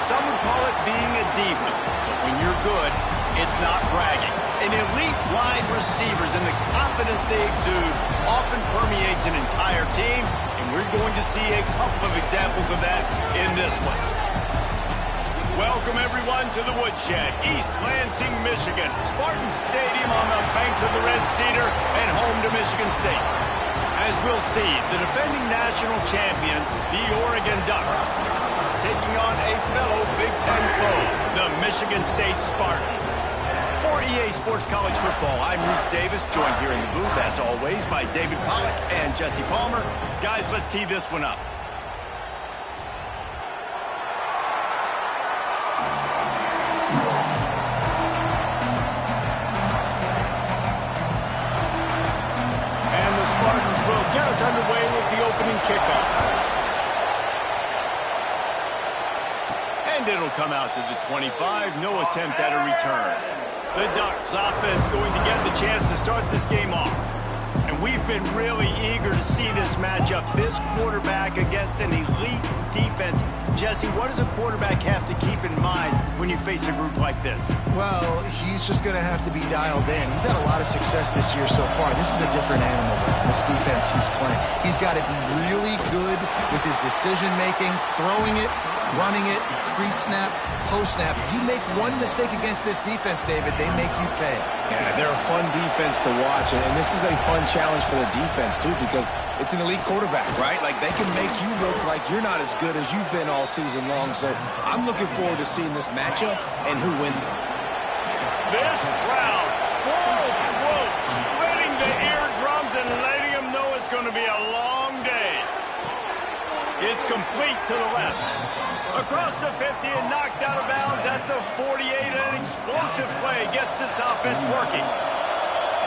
some would call it being a diva. But when you're good, it's not bragging. And elite wide receivers and the confidence they exude often permeates an entire team, and we're going to see a couple of examples of that in this one. Welcome, everyone, to the Woodshed, East Lansing, Michigan. Spartan Stadium on the banks of the Red Cedar and home to Michigan State. As we'll see, the defending national champions, the Oregon Ducks, taking on a fellow Big Ten foe, the Michigan State Spartans. For EA Sports College Football, I'm Reese Davis, joined here in the booth, as always, by David Pollack and Jesse Palmer. Guys, let's tee this one up. And the Spartans will get us underway with the opening kickoff. And it'll come out to the 25, no attempt at a return. The Ducks offense going to get the chance to start this game off. And we've been really eager to see this matchup. This quarterback against an elite defense. Jesse, what does a quarterback have to keep in mind when you face a group like this? Well, he's just going to have to be dialed in. He's had a lot of success this year so far. This is a different animal than this defense he's playing. He's got to be really good with his decision-making, throwing it, running it, pre-snap, post-snap. If you make one mistake against this defense, David, they make you pay. Yeah, they're a fun defense to watch, and this is a fun challenge for the defense, too, because it's an elite quarterback, right? Like, they can make you look like you're not as good as you've been all season long, so I'm looking forward to seeing this matchup and who wins it. This crowd, full throat, splitting the eardrums and letting them know it's going to be a long day. It's complete to the left. Across the 50 and knocked out of bounds at the 48. An explosive play gets this offense working.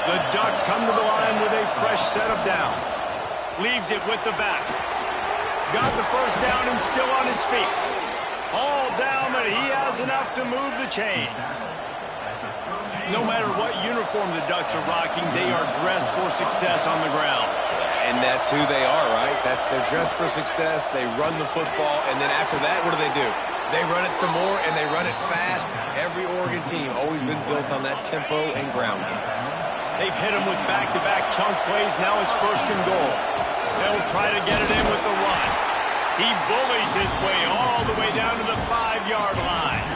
The Ducks come to the line with a fresh set of downs. Leaves it with the back. Got the first down and still on his feet. All down, but he has enough to move the chains. No matter what uniform the Ducks are rocking, they are dressed for success on the ground. And that's who they are, right? They're dressed for success. They run the football, and then after that, what do? They run it some more, and they run it fast. Every Oregon team always been built on that tempo and ground game. They've hit him with back-to-back chunk plays. Now it's 1st and goal. They'll try to get it in with the run. He bullies his way all the way down to the 5-yard line.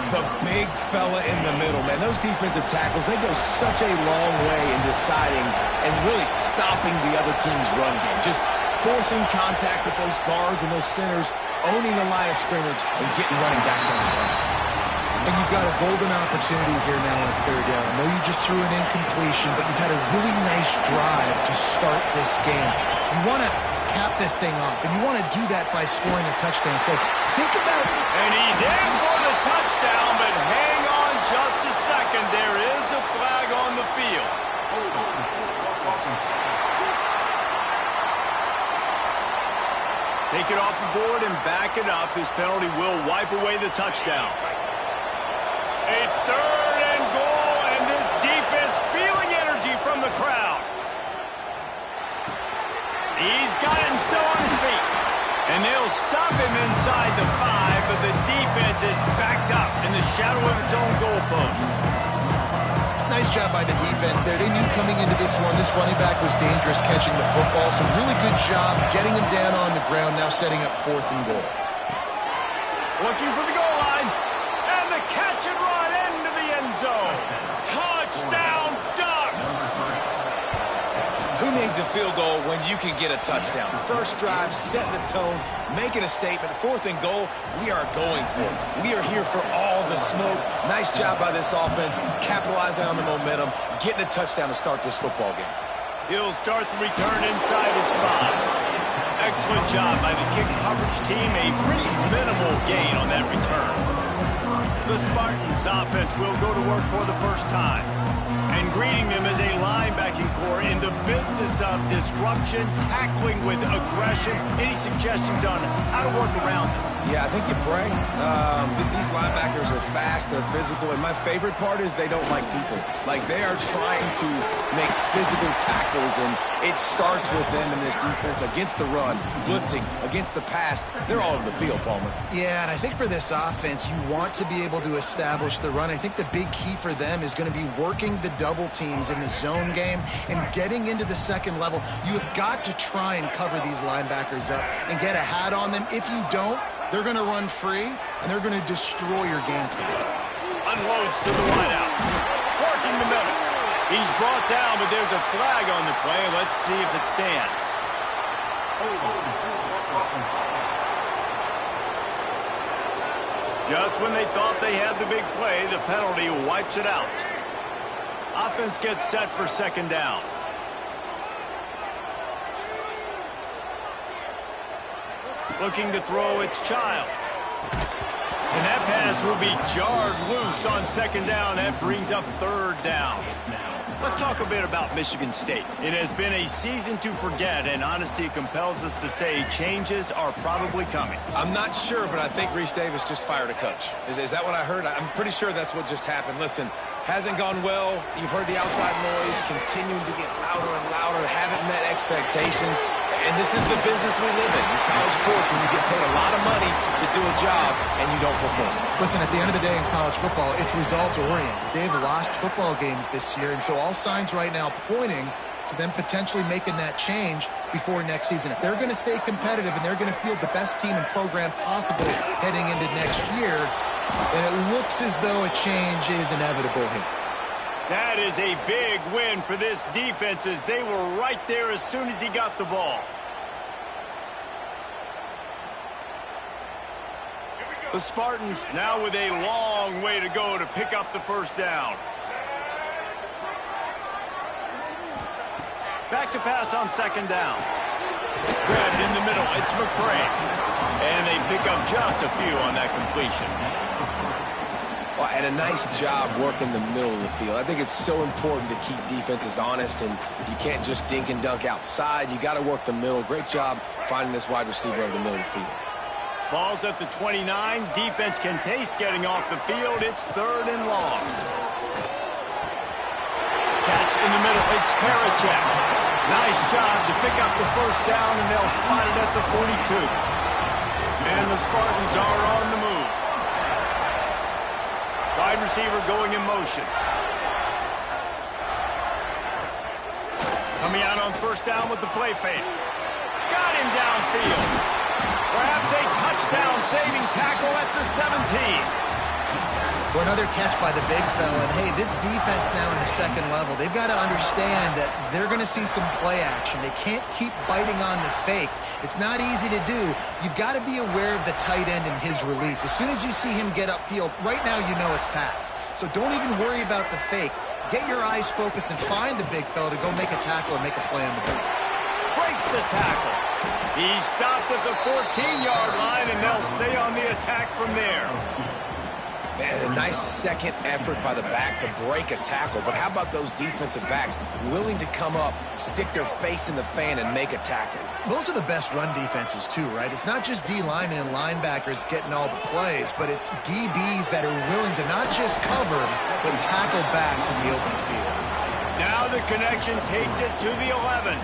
The big fella in the middle, man. Those defensive tackles, they go such a long way in deciding and really stopping the other team's run game. Just forcing contact with those guards and those centers, owning the line of scrimmage, and getting running backs on the ground. And you've got a golden opportunity here now on 3rd down. I know you just threw an incompletion, but you've had a really nice drive to start this game. You want to cap this thing off, and you want to do that by scoring a touchdown. So think about it. And he's in for the touchdown, but hang on just a second. There is a flag on the field. Take it off the board and back it up. This penalty will wipe away the touchdown. A 3rd and goal, and this defense feeling energy from the crowd. He's got it and still on his feet. And they'll stop him inside the 5, but the defense is backed up in the shadow of its own goalpost. Nice job by the defense there. They knew coming into this one, this running back was dangerous catching the football. So really good job getting him down on the ground, now setting up 4th and goal. Looking for the goal line. And the catch and run into the end zone. Touchdown, Ducks! Who needs a field goal when you can get a touchdown? First drive, setting the tone, making a statement. 4th and goal, we are going for it. We are here for all the smoke. Nice job by this offense, capitalizing on the momentum, getting a touchdown to start this football game. He'll start the return inside his 5. Excellent job by the kick coverage team. A pretty minimal gain on that return. The Spartans offense will go to work for the first time. And greeting them as a linebacking core in the business of disruption, tackling with aggression. Any suggestions on how to work around them? Yeah, I think you pray. These linebackers are fast, they're physical, and my favorite part is they don't like people. Like, they are trying to make physical tackles, and it starts with them in this defense against the run, blitzing, against the pass. They're all over the field, Palmer. Yeah, and I think for this offense, you want to be able to establish the run. I think the big key for them is going to be working the double teams in the zone game and getting into the second level. You have got to try and cover these linebackers up and get a hat on them. If you don't, they're going to run free, and they're going to destroy your game plan. Unloads to the wideout. Working the middle. He's brought down, but there's a flag on the play. Let's see if it stands. Just when they thought they had the big play, the penalty wipes it out. Offense gets set for second down. Looking to throw, it's Childs. And that pass will be jarred loose on second down. That brings up third down. Let's talk a bit about Michigan State. It has been a season to forget, and honesty compels us to say changes are probably coming. I'm not sure, but I think Reese Davis just fired a coach. Is that what I heard? I'm pretty sure that's what just happened. Listen, hasn't gone well. You've heard the outside noise, continuing to get louder and louder, haven't met expectations. And this is the business we live in college sports, when you get paid a lot of money to do a job and you don't perform. Listen, at the end of the day in college football, it's results-oriented. They've lost football games this year, and so all signs right now pointing to them potentially making that change before next season. If they're going to stay competitive and they're going to field the best team and program possible heading into next year, then it looks as though a change is inevitable here. That is a big win for this defense, as they were right there as soon as he got the ball. The Spartans now with a long way to go to pick up the first down. Back to pass on second down. Grabbed in the middle. It's McCray. And they pick up just a few on that completion. Well, and a nice job working the middle of the field. I think it's so important to keep defenses honest, and you can't just dink and dunk outside. You got to work the middle. Great job finding this wide receiver of the middle of the field. Ball's at the 29. Defense can taste getting off the field. It's third and long. Catch in the middle. It's Parachek. Nice job to pick up the first down, and they'll spot it at the 42. And the Spartans are on the move. Wide receiver going in motion. Coming out on first down with the play fake. Got him downfield. Perhaps a touchdown-saving tackle at the 17. Well, another catch by the big fella. And, hey, this defense now in the second level, they've got to understand that they're going to see some play action. They can't keep biting on the fake. It's not easy to do. You've got to be aware of the tight end and his release. As soon as you see him get upfield, right now you know it's pass. So don't even worry about the fake. Get your eyes focused and find the big fella to go make a tackle or make a play on the ball. Breaks the tackle. He stopped at the 14-yard line, and they'll stay on the attack from there. Man, a nice second effort by the back to break a tackle. But how about those defensive backs willing to come up, stick their face in the fan, and make a tackle? Those are the best run defenses, too, right? It's not just D linemen and linebackers getting all the plays, but it's DBs that are willing to not just cover, but tackle backs in the open field. Now the connection takes it to the 11.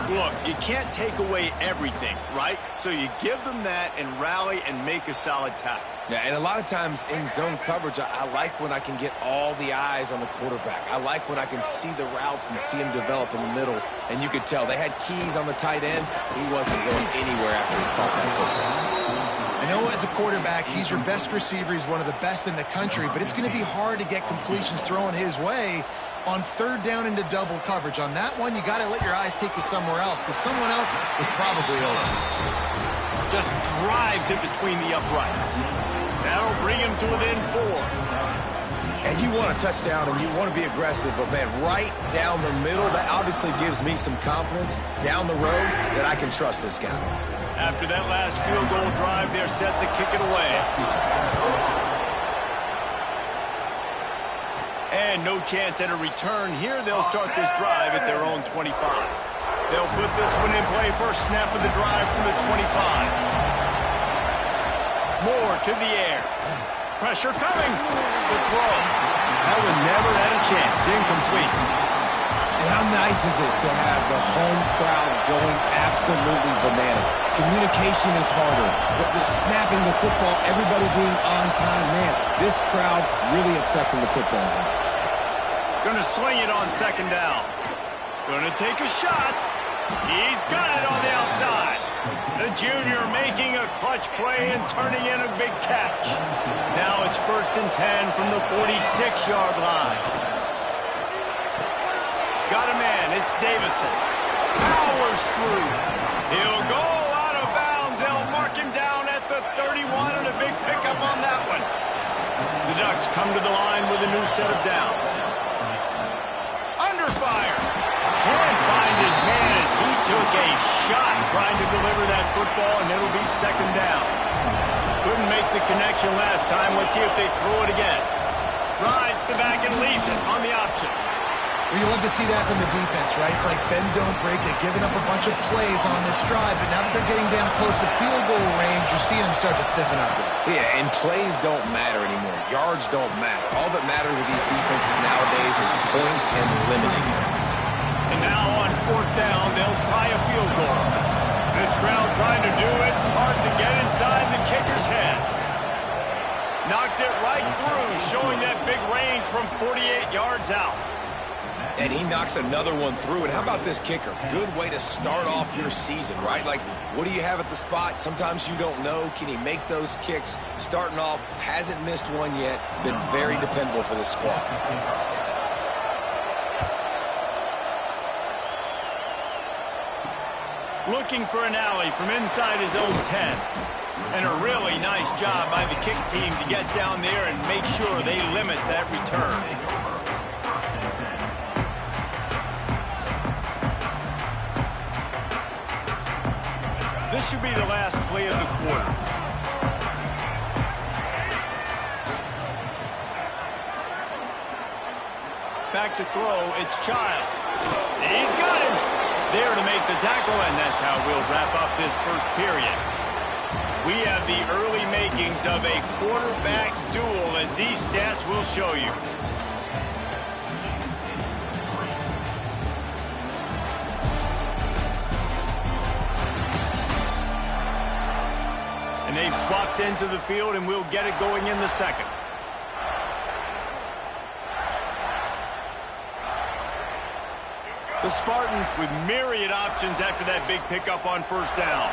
Look, you can't take away everything, right? So you give them that and rally and make a solid tackle. Yeah, and a lot of times in zone coverage, I like when I can get all the eyes on the quarterback. I like when I can see the routes and see him develop in the middle. And you could tell they had keys on the tight end. He wasn't going anywhere after he caught that football. I know as a quarterback, he's your best receiver. He's one of the best in the country, but it's going to be hard to get completions thrown his way on third down into double coverage. On that one, you got to let your eyes take you somewhere else, because someone else was probably open. Just drives it between the uprights. That'll bring him to within 4. And you want a touchdown and you want to be aggressive, but man, right down the middle, that obviously gives me some confidence down the road that I can trust this guy. After that last field goal drive, they're set to kick it away. And no chance at a return here. They'll start this drive at their own 25. They'll put this one in play. First snap of the drive from the 25. More to the air. Pressure coming. The throw. That one never had a chance. Incomplete. And how nice is it to have the home crowd going absolutely bananas? Communication is harder, but the snapping the football, everybody being on time, man, this crowd really affecting the football game. Gonna swing it on second down. Gonna take a shot. He's got it on the outside. The junior making a clutch play and turning in a big catch. Now it's 1st and 10 from the 46-yard line. Got a man. It's Davison. Powers through. He'll go out of bounds. They'll mark him down at the 31 and a big pickup on that one. The Ducks come to the line with a new set of downs. Under fire. Can't find his man as he took a shot trying to deliver that football, and it'll be second down. Couldn't make the connection last time. Let's see if they throw it again. Rides the back and leaves it on the option. Well, you love to see that from the defense, right? It's like bend, don't break. They've given up a bunch of plays on this drive, but now that they're getting down close to field goal range, you're seeing them start to stiffen up. Yeah, and plays don't matter anymore. Yards don't matter. All that matters with these defenses nowadays is points and limiting them. And now on 4th down, they'll try a field goal. This crowd trying to do its part to get inside the kicker's head. Knocked it right through, showing that big range from 48 yards out. And he knocks another one through. And how about this kicker? Good way to start off your season, right? Like, what do you have at the spot? Sometimes you don't know. Can he make those kicks? Starting off, hasn't missed one yet. Been very dependable for this squad. Looking for an alley from inside his own 10. And a really nice job by the kick team to get down there and make sure they limit that return. This should be the last play of the quarter. Back to throw, it's Child. He's got him. There to make the tackle, and that's how we'll wrap up this first period. We have the early makings of a quarterback duel, as these stats will show you. And they've swapped into the field, and we'll get it going in the second. The Spartans with myriad options after that big pickup on 1st down.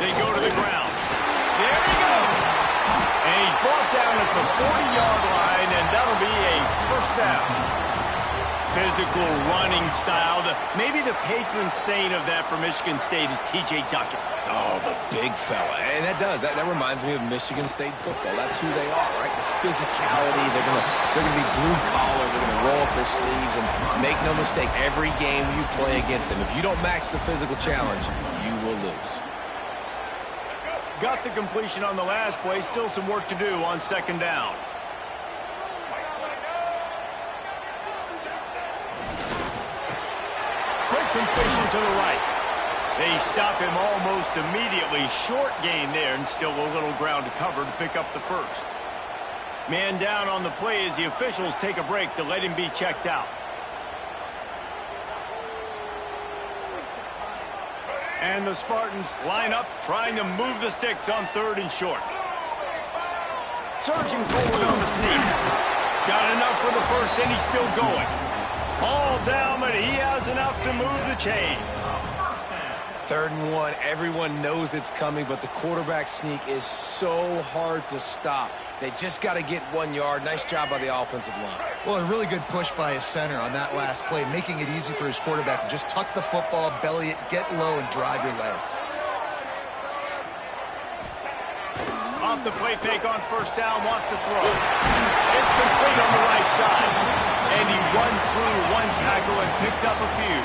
They go to the ground. There he goes. And he's brought down at the 40-yard line, and that'll be a 1st down. Physical running style. Maybe the patron saint of that for Michigan State is T.J. Duckett. Oh, the big fella. And that reminds me of Michigan State football. That's who they are, right? The physicality. They're gonna be blue collar. They're gonna roll up their sleeves, and make no mistake, every game you play against them, if you don't match the physical challenge, you will lose. Got the completion on the last play. Still some work to do on 2nd down. Quick completion to the right. They stop him almost immediately. Short gain there, and still a little ground to cover to pick up the 1st. Man down on the play as the officials take a break to let him be checked out. And the Spartans line up, trying to move the sticks on 3rd and short. Surging forward on the sneak. Got enough for the 1st, and he's still going. All down, but he has enough to move the chains. 3rd and 1, everyone knows it's coming, but the quarterback sneak is so hard to stop. They just got to get 1 yard. Nice job by the offensive line. Well, a really good push by his center on that last play, making it easy for his quarterback to just tuck the football, belly it, get low, and drive your legs. Off the play fake on 1st down, wants to throw. It's complete on the right side. And he runs through one tackle and picks up a few.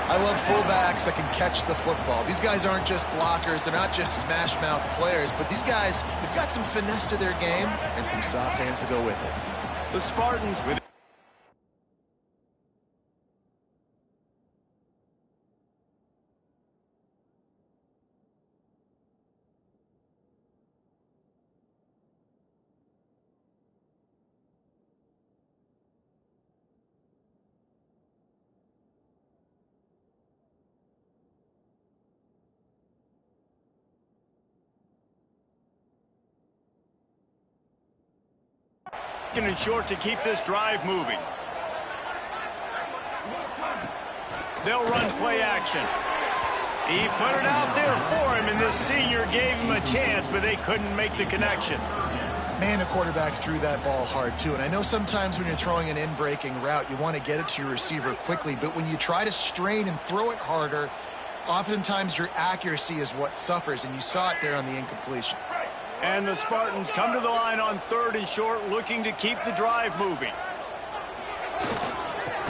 I love fullbacks that can catch the football. These guys aren't just blockers. They're not just smash-mouth players. But these guys, they've got some finesse to their game and some soft hands to go with it. The Spartans with Second and short to keep this drive moving. They'll run play action. He put it out there for him, and this senior gave him a chance, but they couldn't make the connection. Man, the quarterback threw that ball hard, too. And I know sometimes when you're throwing an in-breaking route, you want to get it to your receiver quickly. But when you try to strain and throw it harder, oftentimes your accuracy is what suffers, and you saw it there on the incompletion. And the Spartans come to the line on third and short, looking to keep the drive moving.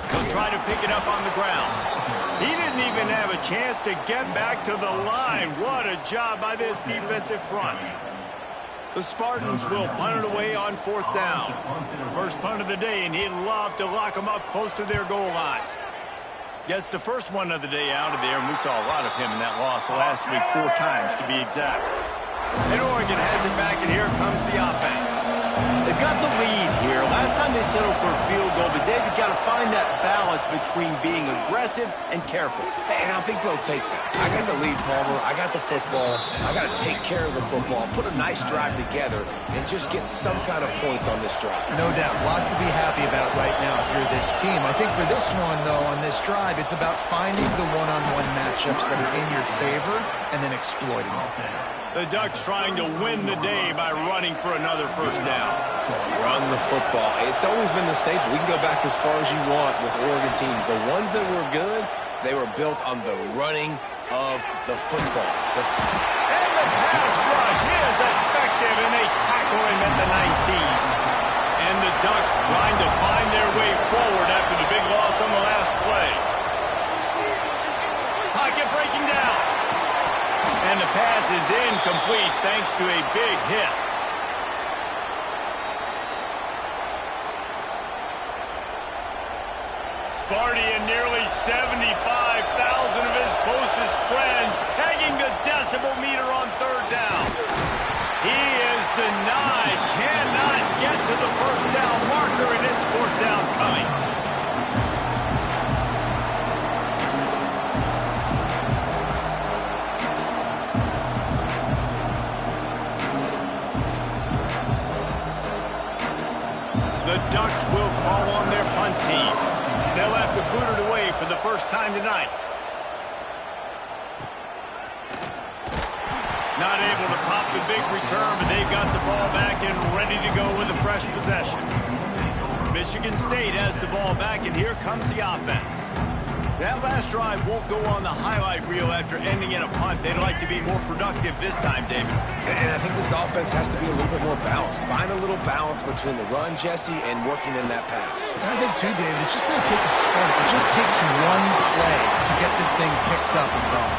They'll try to pick it up on the ground. He didn't even have a chance to get back to the line. What a job by this defensive front. The Spartans will punt it away on fourth down. First punt of the day, and he'd love to lock them up close to their goal line. Gets the first one of the day out of there, and we saw a lot of him in that loss last week, 4 times to be exact. And Oregon has it back, and here comes the offense. They've got the lead here. Last time they settled for a field goal, but David got to find that balance between being aggressive and careful. And I think they'll take that. I got the lead, Palmer. I got the football. I got to take care of the football, put a nice drive together, and just get some kind of points on this drive. No doubt. Lots to be happy about right now if you're this team. I think for this one, though, on this drive, it's about finding the one-on-one matchups that are in your favor and then exploiting them. The Ducks trying to win the day by running for another first down. Run the football. It's always been the staple. We can go back as far as you want with Oregon teams. The ones that were good, they were built on the running of the football. And the pass rush is effective, and they tackle him at the 19. And the Ducks trying to find their way forward after the big loss on the last play. Pocket breaking down. And the pass is incomplete thanks to a big hit. Sparty and nearly 75,000 of his closest friends pegging the decibel meter on third down. He is denied, cannot get to the first down marker, and it's fourth down coming. The Ducks will call on their punt team. They'll have to boot it away for the first time tonight. Not able to pop the big return, but they've got the ball back and ready to go with a fresh possession. Michigan State has the ball back, and here comes the offense. That last drive won't go on the highlight reel after ending in a punt. They'd like to be more productive this time, David. And I think this offense has to be a little bit more balanced. Find a little balance between the run, Jesse, and working in that pass. And I think, too, David, it's just going to take a spark. It just takes one play to get this thing picked up and going.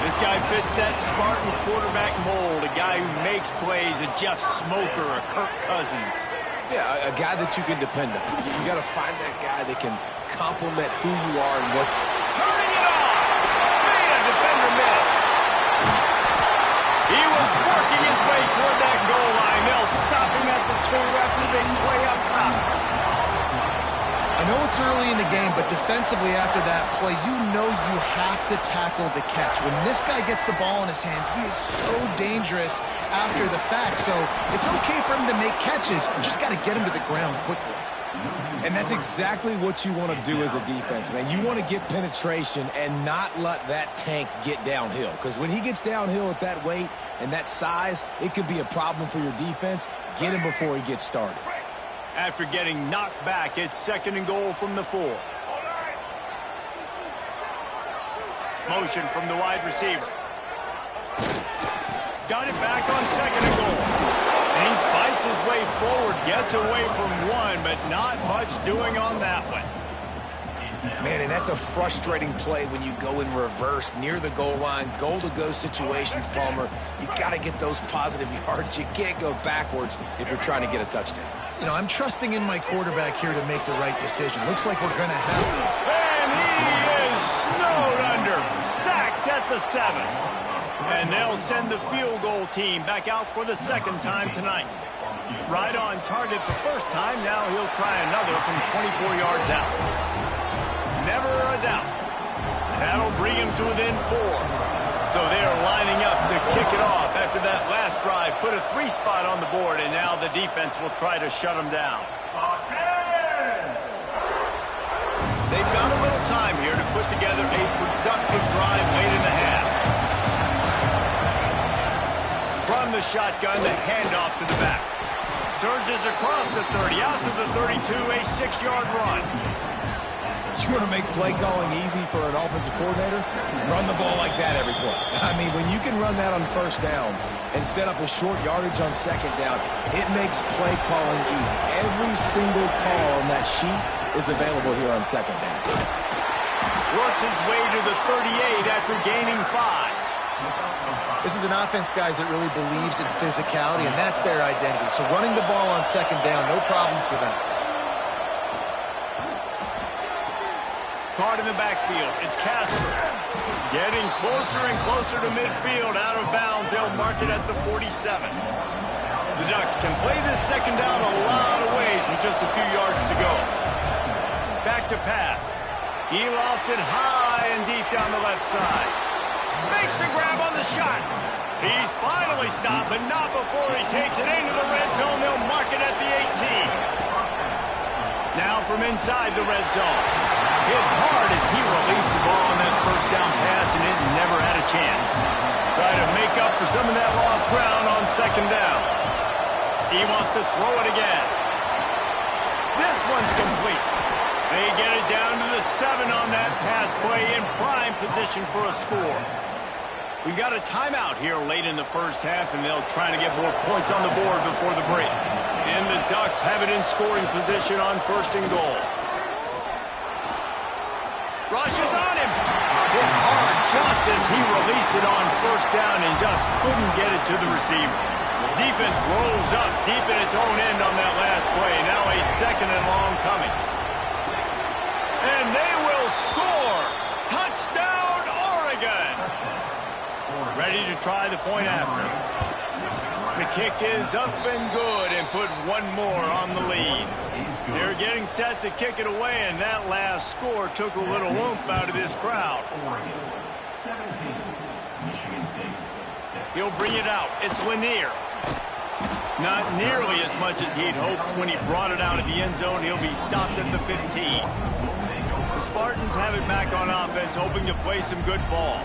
This guy fits that Spartan quarterback mold, a guy who makes plays, a Jeff Smoker, a Kirk Cousins. Yeah, a guy that you can depend on. You got to find that guy that can complement who you are and what. Turning it on! Made a defender miss. He was working his way toward that goal line. They'll stop him at the 2 after the big play up top. I know it's early in the game, but defensively after that play, you know you have to tackle the catch. When this guy gets the ball in his hands, he is so dangerous after the fact. So it's okay for him to make catches. You just got to get him to the ground quickly. And that's exactly what you want to do as a defense, man. You want to get penetration and not let that tank get downhill. Because when he gets downhill at that weight and that size, it could be a problem for your defense. Get him before he gets started. After getting knocked back, it's second and goal from the 4. Motion from the wide receiver. Got it back on second and goal. And he fights his way forward, gets away from one, but not much doing on that one. Man, and that's a frustrating play when you go in reverse near the goal line, goal-to-go situations, Palmer. You got to get those positive yards. You can't go backwards if you're trying to get a touchdown. You know, I'm trusting in my quarterback here to make the right decision. Looks like we're going to have him. And he is snowed under, sacked at the 7. And they'll send the field goal team back out for the second time tonight. Right on target the first time. Now he'll try another from 24 yards out. Never a doubt. That'll bring him to within 4. So they are lining up to kick it off after that last drive. Put a 3 spot on the board, and now the defense will try to shut them down. They've got a little time here to put together a productive drive late in the half. From the shotgun, the handoff to the back. Surges across the 30, out to the 32, a 6-yard run. You want to make play calling easy for an offensive coordinator? Run the ball like that every play. I mean, when you can run that on first down and set up a short yardage on second down, it makes play calling easy. Every single call on that sheet is available here on second down. Works his way to the 38 after gaining 5. This is an offense, guys, that really believes in physicality, and that's their identity. So running the ball on second down, no problem for them. Caught in the backfield. It's Casper. Getting closer and closer to midfield. Out of bounds. They'll mark it at the 47. The Ducks can play this second down a lot of ways with just a few yards to go. Back to pass. He lofts it high and deep down the left side. Makes a grab on the shot. He's finally stopped, but not before he takes it into the red zone. They'll mark it at the 18. Now from inside the red zone. Hit hard as he released the ball on that first down pass, and it never had a chance. Try to make up for some of that lost ground on second down. He wants to throw it again. This one's complete. They get it down to the 7 on that pass play, in prime position for a score. We got a timeout here late in the first half, and they'll try to get more points on the board before the break. And the Ducks have it in scoring position on first and goal. Rushes on him. Hit hard just as he released it on first down and just couldn't get it to the receiver. Defense rolls up deep in its own end on that last play. Now a second and long coming. And they will score. Touchdown, Oregon. Ready to try the point after. The kick is up and good and put one more on the lead. They're getting set to kick it away, and that last score took a little oomph out of this crowd. He'll bring it out. It's Lanier. Not nearly as much as he'd hoped when he brought it out of the end zone. He'll be stopped at the 15. The Spartans have it back on offense, hoping to play some good ball.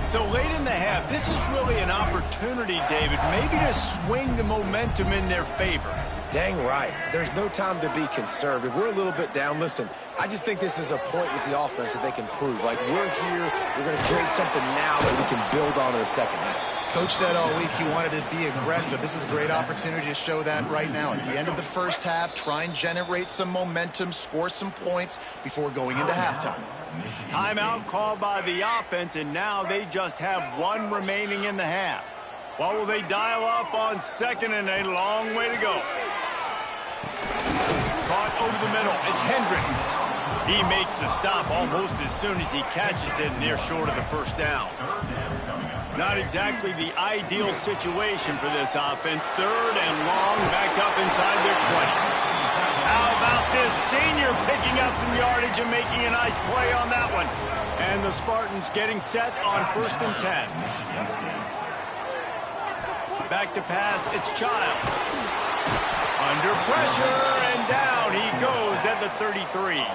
So late in the half, this is really an opportunity, David, maybe to swing the momentum in their favor. Dang right. There's no time to be concerned. If we're a little bit down, listen, I just think this is a point with the offense that they can prove. Like, we're here, we're going to create something now that we can build on in the second half. Coach said all week he wanted to be aggressive. This is a great opportunity to show that right now. At the end of the first half, try and generate some momentum, score some points before going into halftime. Timeout called by the offense, and now they just have one remaining in the half. What will they dial up on second, and a long way to go? Caught over the middle. It's Hendricks. He makes the stop almost as soon as he catches it, and they're short of the first down. Not exactly the ideal situation for this offense. Third and long, back up inside their 20. How about this senior picking up some yardage and making a nice play on that one? And the Spartans getting set on first and 10. Back to pass, it's Childs. Under pressure, and down he goes at the 33.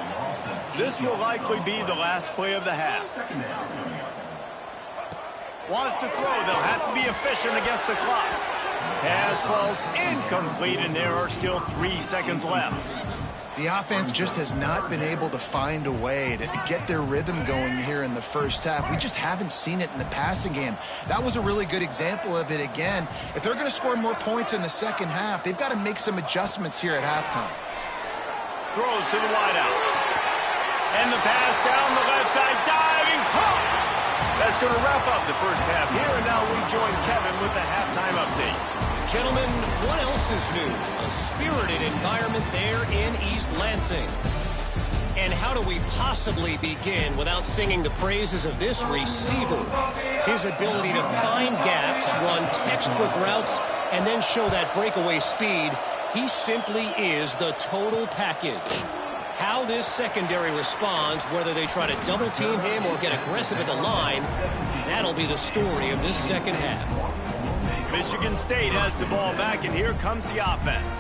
This will likely be the last play of the half. Wants to throw. They'll have to be efficient against the clock. Pass falls incomplete, and there are still 3 seconds left. The offense just has not been able to find a way to get their rhythm going here in the first half. We just haven't seen it in the passing game. That was a really good example of it again. If they're going to score more points in the second half, they've got to make some adjustments here at halftime. Throws to the wideout. And the pass down the left side. Diving caught. That's going to wrap up the first half here, and now we join Kevin with the halftime update. Gentlemen, what else is new? A spirited environment there in East Lansing. And how do we possibly begin without singing the praises of this receiver? His ability to find gaps, run textbook routes, and then show that breakaway speed. He simply is the total package. How this secondary responds, whether they try to double-team him or get aggressive at the line, That'll be the story of this second half. Michigan State has the ball back, and here comes the offense.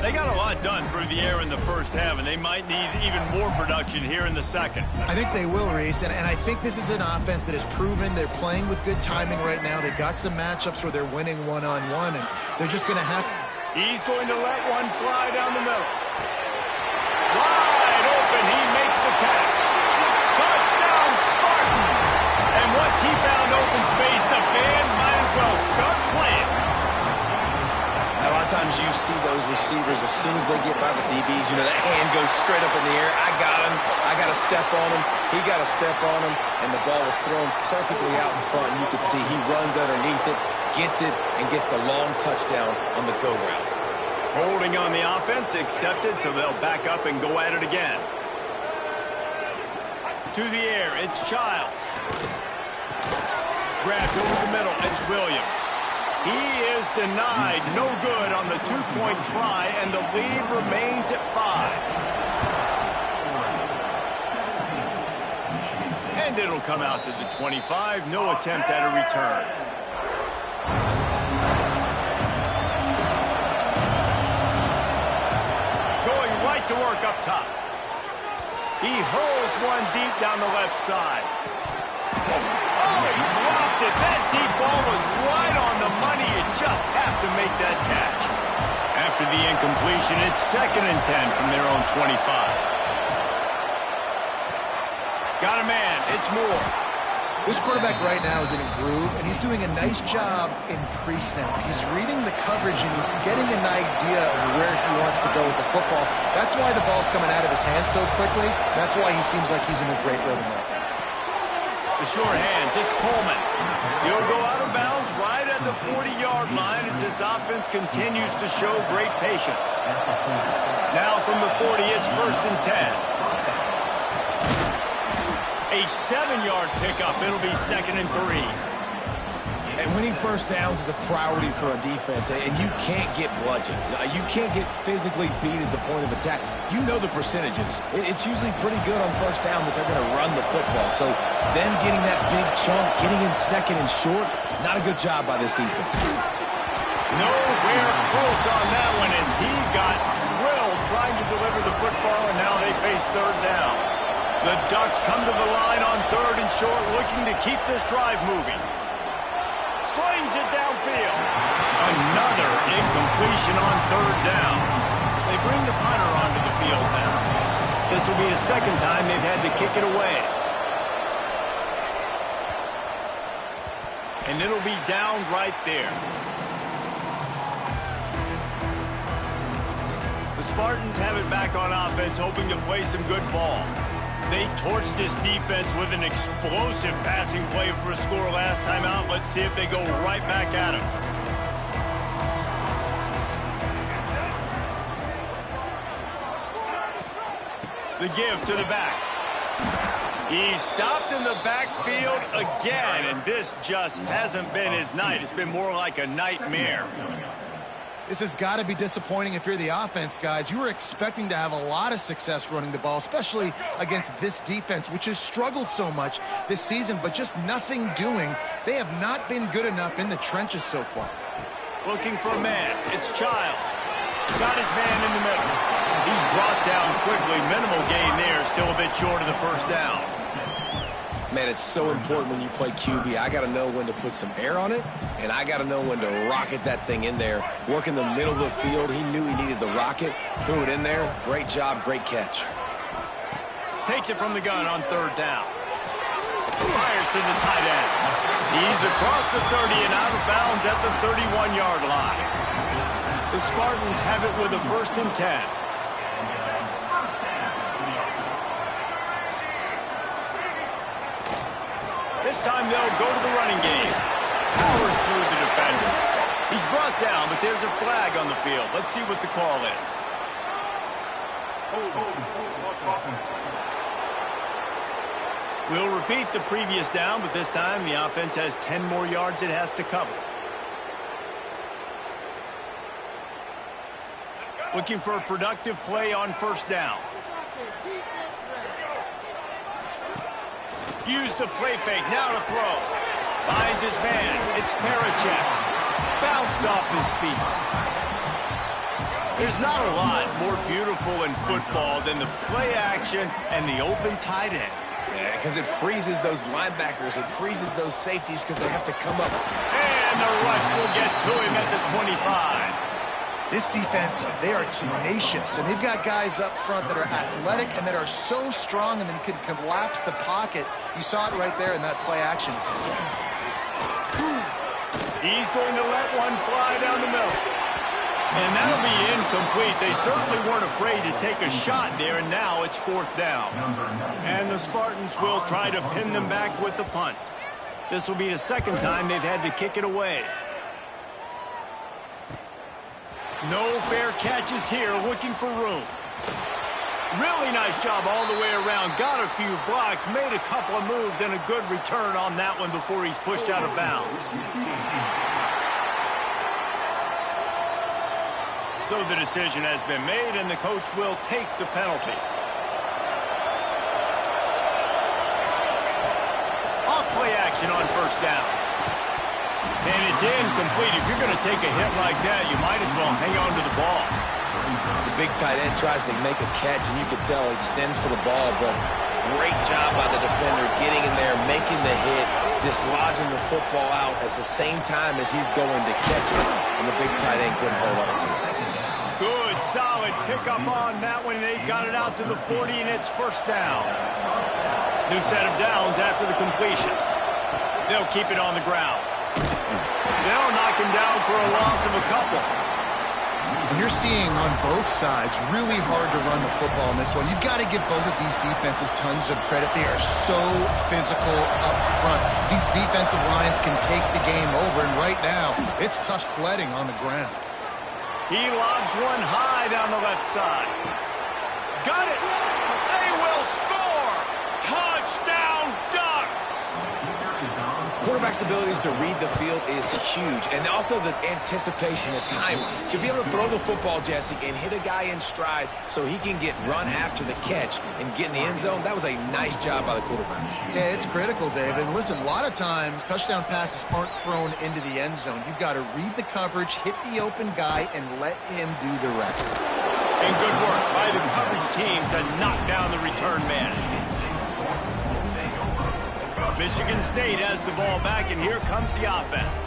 They got a lot done through the air in the first half, and they might need even more production here in the second. I think they will, Reese, and I think this is an offense that has proven they're playing with good timing right now. They've got some matchups where they're winning one-on-one, and they're just going to have to. He's going to let one fly down the middle. Wide open, he makes the catch. Touchdown, Spartans! And once he found open space, the band might as well start playing. A lot of times you see those receivers, as soon as they get by the DBs, you know, that hand goes straight up in the air. I got him. I got to step on him. He got to step on him. And the ball was thrown perfectly out in front. And you can see he runs underneath it, gets it, and gets the long touchdown on the go route. Holding on the offense, accepted, so they'll back up and go at it again. To the air, it's Childs. Grabbed over the middle, it's Williams. He is denied, no good on the two-point try, and the lead remains at 5. And it'll come out to the 25, no attempt at a return. Going right to work up top. He hurls one deep down the left side. Oh, he dropped it. That deep ball was right on the money. You just have to make that catch. After the incompletion, it's 2nd and 10 from their own 25. Got a man. It's Moore. This quarterback right now is in a groove, and he's doing a nice job in pre-snap. He's reading the coverage, and he's getting an idea of where he wants to go with the football. That's why the ball's coming out of his hands so quickly. That's why he seems like he's in a great rhythm right now. The short hands, it's Coleman. He'll go out of bounds right at the 40-yard line as this offense continues to show great patience. Now from the 40, it's 1st and 10. A 7-yard pickup. It'll be 2nd and 3. And winning first downs is a priority for a defense, and you can't get bludgeoned. You can't get physically beat at the point of attack. You know the percentages. It's usually pretty good on first down that they're going to run the football. So them getting that big chunk, getting in 2nd and short, not a good job by this defense. Nowhere close on that one as he got drilled trying to deliver the football, and now they face 3rd down. The Ducks come to the line on 3rd and short, looking to keep this drive moving. Slings it downfield. Another incompletion on 3rd down. They bring the punter onto the field now. This will be the 2nd time they've had to kick it away. And it'll be down right there. The Spartans have it back on offense, hoping to play some good ball. They torched this defense with an explosive passing play for a score last time out. Let's see if they go right back at him. The give to the back. He's stopped in the backfield again, and this just hasn't been his night. It's been more like a nightmare. This has got to be disappointing if you're the offense, guys. You were expecting to have a lot of success running the ball, especially against this defense, which has struggled so much this season, but just nothing doing. They have not been good enough in the trenches so far. Looking for a man. It's Childs. Got his man in the middle. He's brought down quickly. Minimal gain there. Still a bit short of the 1st down. Man, it's so important when you play QB. I got to know when to put some air on it, and I got to know when to rocket that thing in there. Work in the middle of the field. He knew he needed the rocket. Threw it in there. Great job, great catch. Takes it from the gun on 3rd down. Fires to the tight end. He's across the 30 and out of bounds at the 31-yard line. The Spartans have it with a 1st and 10. This time they'll go to the running game. Powers through the defender. He's brought down, but there's a flag on the field. Let's see what the call is. We'll repeat the previous down, but this time the offense has 10 more yards it has to cover. Looking for a productive play on 1st down. Use the play fake, now to throw. Finds his man. It's Parachek. Bounced off his feet. There's not a lot more beautiful in football than the play action and the open tight end. Yeah, because it freezes those linebackers. It freezes those safeties because they have to come up. And the rush will get to him at the 25. This defense, they are tenacious, and they've got guys up front that are athletic and that are so strong and then can collapse the pocket. You saw it right there in that play action. He's going to let one fly down the middle. And that'll be incomplete. They certainly weren't afraid to take a shot there, and now it's 4th down. And the Spartans will try to pin them back with the punt. This will be the second time they've had to kick it away. No fair catches here, looking for room. Really nice job all the way around. Got a few blocks, made a couple of moves, and a good return on that one before he's pushed out of bounds. So the decision has been made, and the coach will take the penalty. Off play action on 1st down. And it's incomplete. If you're going to take a hit like that, you might as well hang on to the ball. The big tight end tries to make a catch, and you can tell he extends for the ball, but great job by the defender getting in there, making the hit, dislodging the football out at the same time as he's going to catch it, and the big tight end couldn't hold on to it. Good, solid pickup on that one, and they got it out to the 40, and it's 1st down. New set of downs after the completion. They'll keep it on the ground. They'll knock him down for a loss of a couple. And you're seeing on both sides really hard to run the football in this one. You've got to give both of these defenses tons of credit. They are so physical up front. These defensive lines can take the game over, and right now, it's tough sledding on the ground. He lobs one high down the left side. Got it! They will score! Touchdown, Ducks! Quarterback's abilities to read the field is huge, and also the anticipation, the time to be able to throw the football, Jesse, and hit a guy in stride so he can get run after the catch and get in the end zone. That was a nice job by the quarterback. Yeah, it's critical, David. And listen, a lot of times touchdown passes aren't thrown into the end zone. You've got to read the coverage, hit the open guy, and let him do the rest. And good work by the coverage team to knock down the return man. Michigan State has the ball back, and here comes the offense.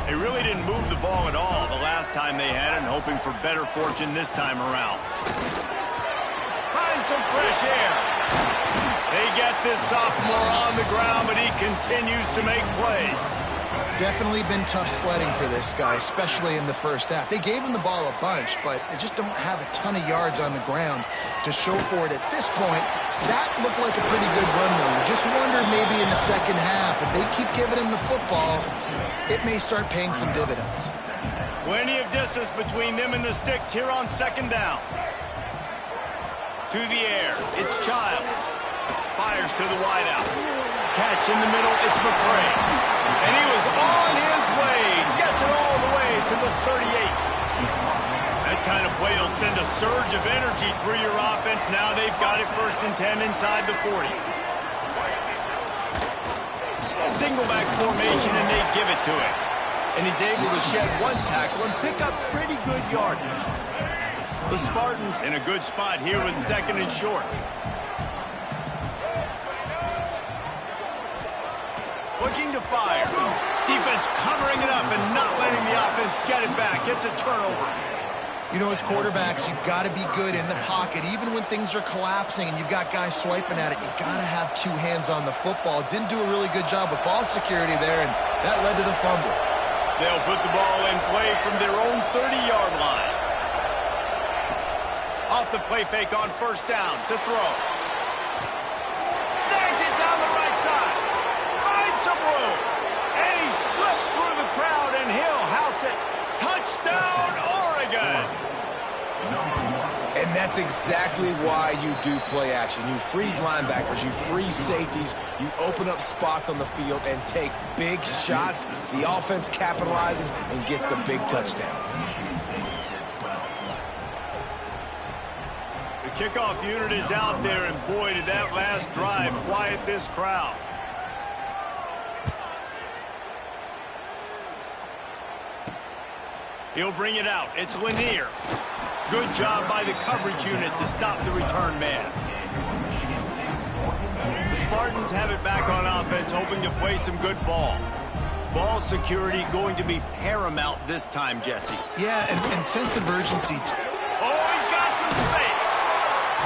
They really didn't move the ball at all the last time they had it, and hoping for better fortune this time around. Find some fresh air. They get this sophomore on the ground, but he continues to make plays. Definitely been tough sledding for this guy, especially in the first half. They gave him the ball a bunch, but they just don't have a ton of yards on the ground to show for it at this point. That looked like a pretty good run, though. You just wonder maybe in the second half, if they keep giving him the football, it may start paying some dividends. Plenty of distance between them and the sticks here on 2nd down. To the air, it's Childs. Fires to the wideout. Catch in the middle, it's McCray. And he was on his way. Gets it all the way to the 38. That kind of play will send a surge of energy through your offense. Now they've got it 1st and 10 inside the 40. Single back formation, and they give it to him. And he's able to shed one tackle and pick up pretty good yardage. The Spartans in a good spot here with 2nd and short. Looking to fire. Defense covering it up and not letting the offense get it back. It's a turnover. You know, as quarterbacks, you've got to be good in the pocket. Even when things are collapsing and you've got guys swiping at it, you've got to have 2 hands on the football. Didn't do a really good job with ball security there, and that led to the fumble. They'll put the ball in play from their own 30-yard line. Off the play fake on 1st down to throw. Snags it down the right side. Finds some room. And he slipped through the crowd, and he'll house it. Touchdown, Oregon! And that's exactly why you do play action. You freeze linebackers, you freeze safeties, you open up spots on the field and take big shots. The offense capitalizes and gets the big touchdown. The kickoff unit is out there, and boy, did that last drive quiet this crowd. He'll bring it out. It's Lanier. Good job by the coverage unit to stop the return man. The Spartans have it back on offense, hoping to play some good ball. Ball security going to be paramount this time, Jesse. Yeah, and sense of urgency. Oh, he's got some space.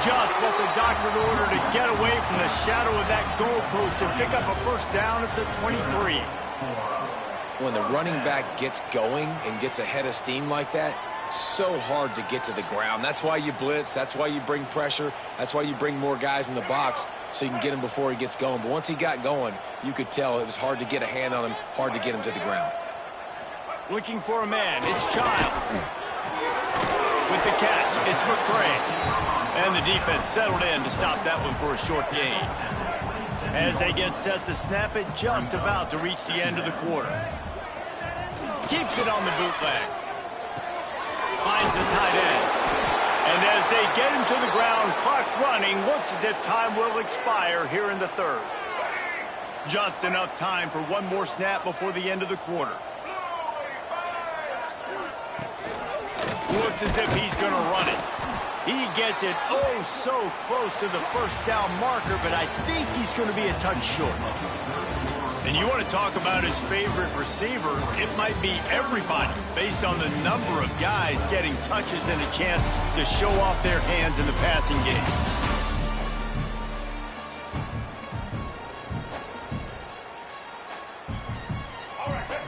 Just what the doctor ordered to get away from the shadow of that goalpost and pick up a first down at the 23. When the running back gets going and gets ahead of steam like that, so hard to get to the ground. That's why you blitz. That's why you bring pressure. That's why you bring more guys in the box so you can get him before he gets going. But once he got going, you could tell it was hard to get a hand on him, hard to get him to the ground. Looking for a man. It's Childs. With the catch, it's McCray. And the defense settled in to stop that one for a short gain. As they get set to snap it, just about to reach the end of the quarter. Keeps it on the bootleg. Finds a tight end. And as they get him to the ground, clock running, looks as if time will expire here in the third. Just enough time for one more snap before the end of the quarter. Looks as if he's going to run it. He gets it oh so close to the first down marker, but I think he's going to be a touch short. And you want to talk about his favorite receiver, it might be everybody, based on the number of guys getting touches and a chance to show off their hands in the passing game.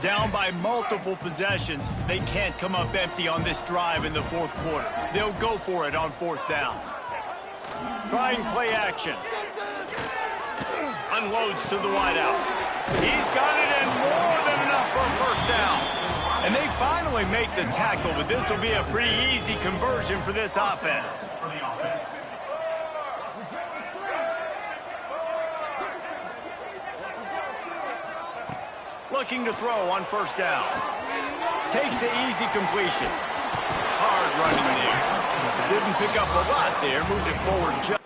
Down by multiple possessions, they can't come up empty on this drive in the fourth quarter. They'll go for it on fourth down. Trying play action. Unloads to the wideout. He's got it in more than enough for a first down. And they finally make the tackle, but this will be a pretty easy conversion for this offense. Looking to throw on first down. Takes the easy completion. Hard running there. Didn't pick up a lot there. Moved it forward just.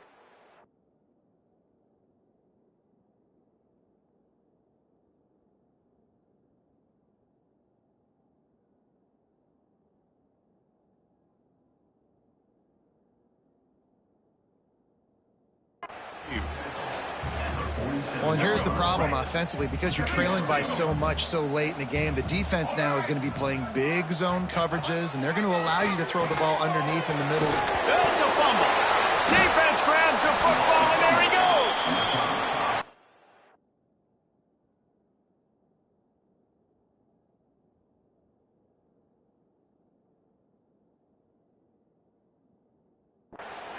Well, and here's the problem offensively. Because you're trailing by so much so late in the game, the defense now is going to be playing big zone coverages, and they're going to allow you to throw the ball underneath in the middle. It's a fumble. Defense grabs the football, and there he goes.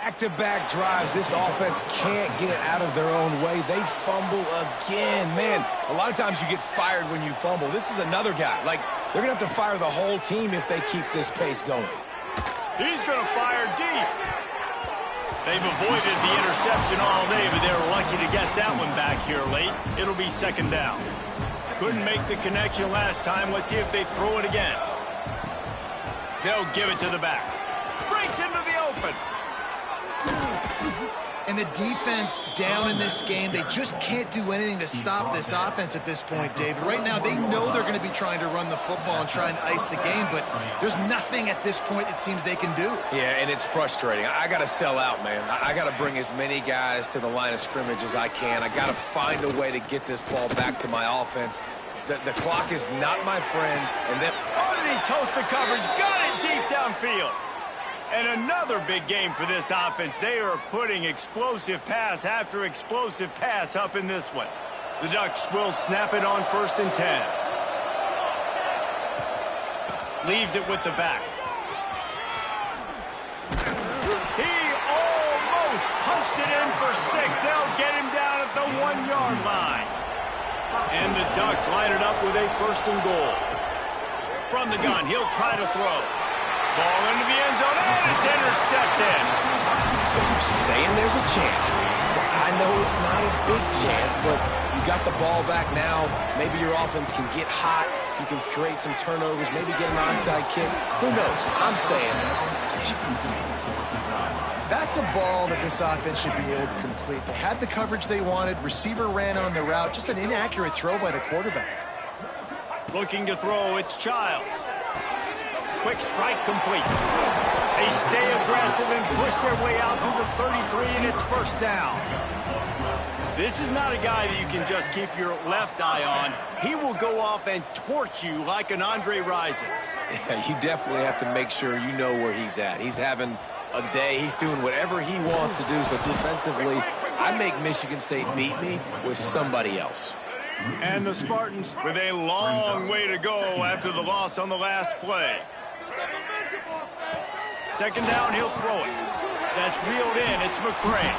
Back-to-back drives, this offense can't get out of their own way. They fumble again. Man, a lot of times you get fired when you fumble. This is another guy. Like, they're going to have to fire the whole team if they keep this pace going. He's going to fire deep. They've avoided the interception all day, but they were lucky to get that one back here late. It'll be second down. Couldn't make the connection last time. Let's see if they throw it again. They'll give it to the back. Breaks into the open. And the defense down in this game, they just can't do anything to stop this offense at this point, David. Right now, they know they're going to be trying to run the football and try and ice the game, but there's nothing at this point it seems they can do. Yeah, and it's frustrating. I got to sell out, man. I got to bring as many guys to the line of scrimmage as I can. I got to find a way to get this ball back to my offense. The clock is not my friend. And then, oh, did he toast the coverage? Got it deep downfield. And another big game for this offense. They are putting explosive pass after explosive pass up in this one. The Ducks will snap it on 1st and 10. Leaves it with the back. He almost punched it in for 6. They'll get him down at the 1-yard line. And the Ducks line it up with a 1st and goal. From the gun, he'll try to throw. Ball into the end zone, and it's intercepted. So you're saying there's a chance, Reese. I know it's not a big chance, but you got the ball back now. Maybe your offense can get hot. You can create some turnovers, maybe get an onside kick. Who knows? I'm saying there's a chance. That's a ball that this offense should be able to complete. They had the coverage they wanted. Receiver ran on the route. Just an inaccurate throw by the quarterback. Looking to throw, it's Childs. quick strike complete. They stay aggressive and push their way out to the 33, and it's first down. This is not a guy that you can just keep your left eye on. He will go off and torch you like an Andre Rison. Yeah, you definitely have to make sure you know where he's at. He's having a day. He's doing whatever he wants to do. So defensively, I make Michigan State beat me with somebody else. And the Spartans with a long way to go after the loss on the last play. Second down, he'll throw it. That's reeled in. It's McCray.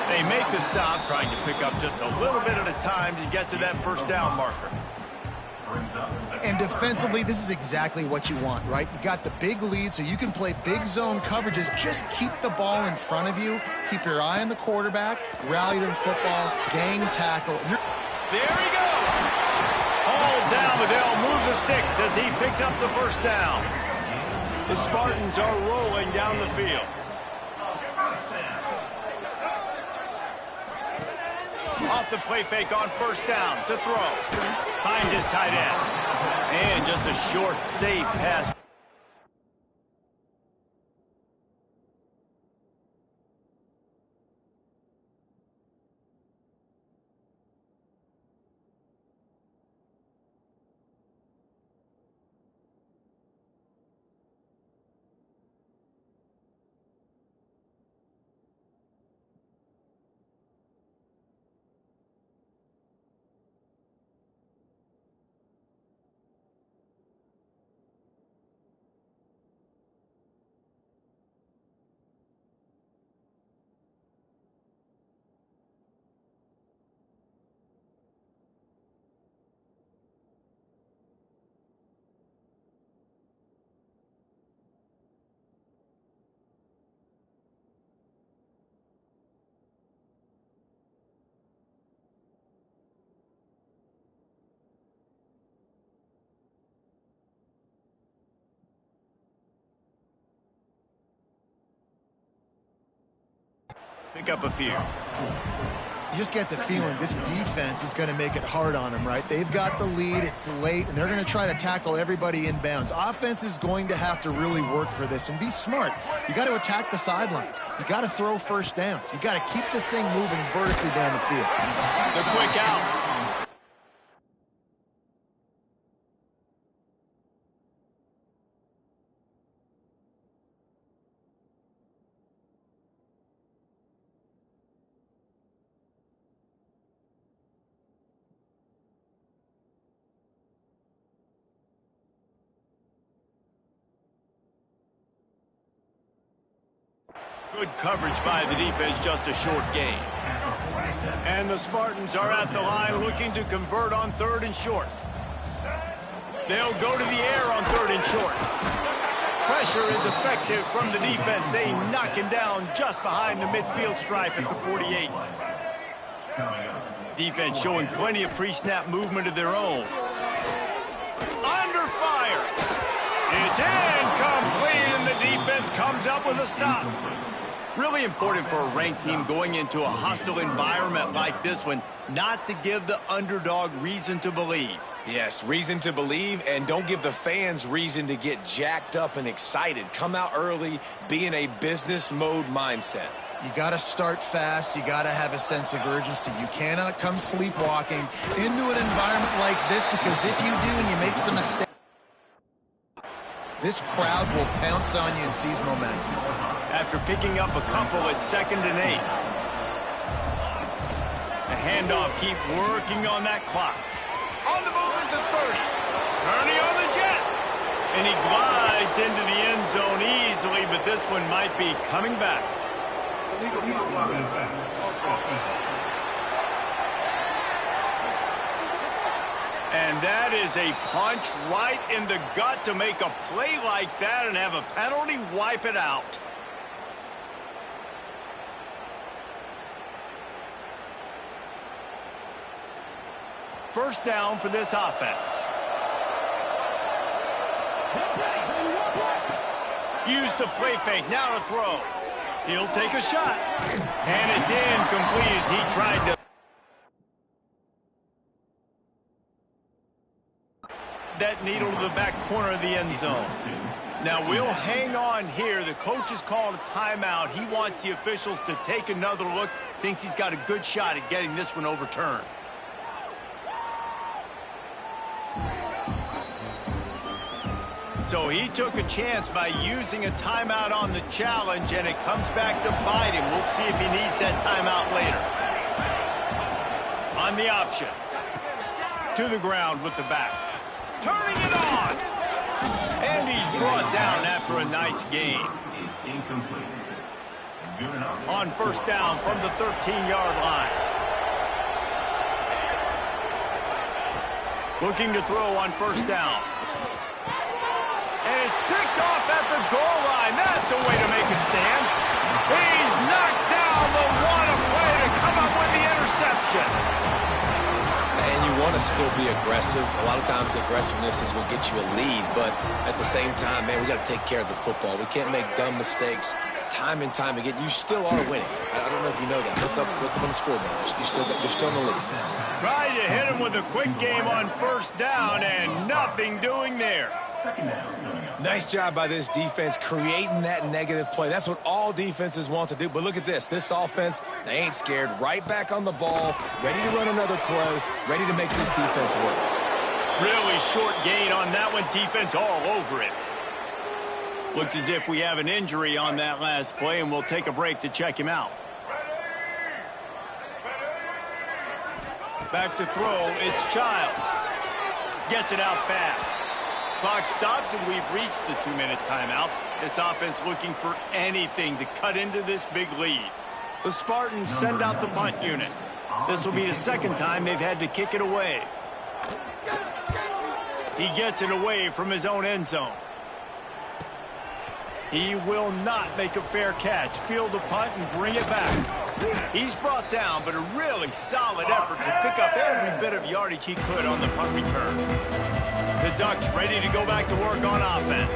They make the stop, trying to pick up just a little bit at a time to get to that first down marker. And defensively, this is exactly what you want, right? You got the big lead, so you can play big zone coverages. Just keep the ball in front of you. Keep your eye on the quarterback. Rally to the football. Gang tackle. There he goes. All down, but they'll move the sticks as he picks up the first down. The Spartans are rolling down the field. Off the play fake on first down to throw. Finds his tight end. And just a short, safe pass. Pick up a few. You just get the feeling this defense is going to make it hard on them, right? They've got the lead, it's late, and they're going to try to tackle everybody inbounds. Offense is going to have to really work for this and be smart. You got to attack the sidelines. You got to throw first downs. You got to keep this thing moving vertically down the field. The quick out. Good coverage by the defense, just a short gain. And the Spartans are at the line looking to convert on third and short. They'll go to the air on third and short. Pressure is effective from the defense. They knock him down just behind the midfield stripe at the 48. Defense showing plenty of pre-snap movement of their own. Under fire. It's incomplete, and the defense comes up with a stop. Really important for a ranked team going into a hostile environment like this one, not to give the underdog reason to believe. Yes, reason to believe, and don't give the fans reason to get jacked up and excited. Come out early, be in a business mode mindset. You got to start fast. You got to have a sense of urgency. You cannot come sleepwalking into an environment like this, because if you do and you make some mistakes, this crowd will pounce on you and seize momentum. After picking up a couple at 2nd and 8. The handoff, keep working on that clock. On the move at the 30. Turning on the jet. And he glides into the end zone easily, but this one might be coming back. And that is a punch right in the gut to make a play like that and have a penalty wipe it out. First down for this offense. Use the play fake, now to throw. He'll take a shot. And it's incomplete as he tried to. That that needle to the back corner of the end zone. Now, we'll hang on here. The coach has called a timeout. He wants the officials to take another look. Thinks he's got a good shot at getting this one overturned. So he took a chance by using a timeout on the challenge, and it comes back to bite him. We'll see if he needs that timeout later. On the option. To the ground with the back. Turning it on! And he's brought down after a nice gain. On first down from the 13-yard line. Looking to throw on first down. And it's picked off at the goal line. That's a way to make a stand. He's knocked down the one play to come up with the interception. And you want to still be aggressive. A lot of times aggressiveness is what gets you a lead, but at the same time, man, we got to take care of the football. We can't make dumb mistakes time and time again. You still are winning. I don't know if you know that. Look up on the scoreboard. You're still in the lead. Tried to hit him with a quick game on first down, and nothing doing there. Nice job by this defense creating that negative play. That's what all defenses want to do. But look at this. This offense, they ain't scared. Right back on the ball, ready to run another play, ready to make this defense work. Really short gain on that one. Defense all over it. Looks as if we have an injury on that last play, and we'll take a break to check him out. Back to throw. It's Childs. Gets it out fast. Clock stops, and we've reached the 2-minute timeout. This offense looking for anything to cut into this big lead. The Spartans send out the punt unit. This will be the second time they've had to kick it away. He gets it away from his own end zone. He will not make a fair catch. Field the punt and bring it back. He's brought down, but a really solid effort to pick up every bit of yardage he could on the punt return. The Ducks ready to go back to work on offense.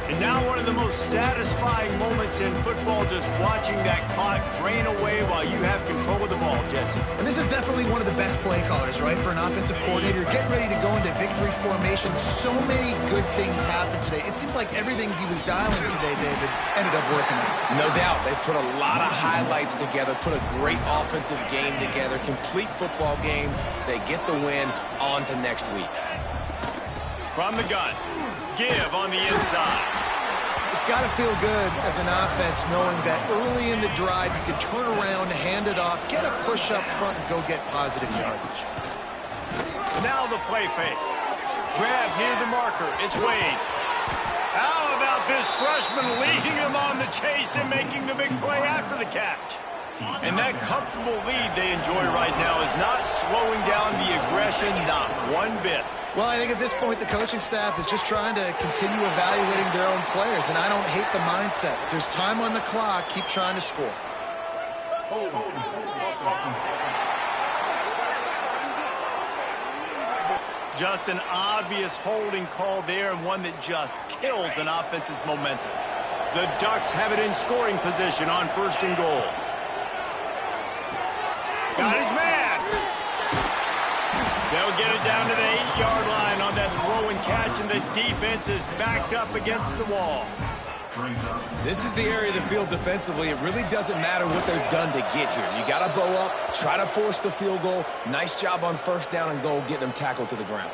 And now one of the most satisfying moments in football, just watching that clock drain away while you have control of the ball, Jesse. And this is definitely one of the best play callers, right, for an offensive coordinator. Getting ready to go into victory formation. So many good things happened today. It seemed like everything he was dialing today, David, ended up working out. No doubt. They've put a lot of highlights together, put a great offensive game together, complete football game. They get the win. On to next week. From the gun, give on the inside. It's got to feel good as an offense knowing that early in the drive you can turn around, hand it off, get a push up front, and go get positive yardage. Now the play fake. Grab near the marker. It's Wade. How about this freshman leading him on the chase and making the big play after the catch? And that comfortable lead they enjoy right now is not slowing down the aggression, not one bit. Well, I think at this point the coaching staff is just trying to continue evaluating their own players, and I don't hate the mindset. There's time on the clock. Keep trying to score. Just an obvious holding call there, and one that just kills an offense's momentum. The Ducks have it in scoring position on first and goal. Got his man. They'll get it down to the 8-yard line on that throw and catch, and the defense is backed up against the wall. This is the area of the field defensively. It really doesn't matter what they've done to get here. You got to bow up, try to force the field goal. Nice job on first down and goal, getting them tackled to the ground.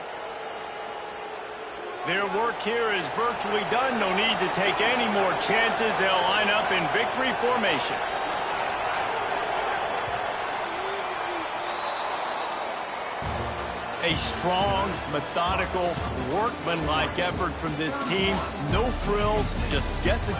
Their work here is virtually done. No need to take any more chances. They'll line up in victory formation. A strong, methodical, workmanlike effort from this team. No frills, just get the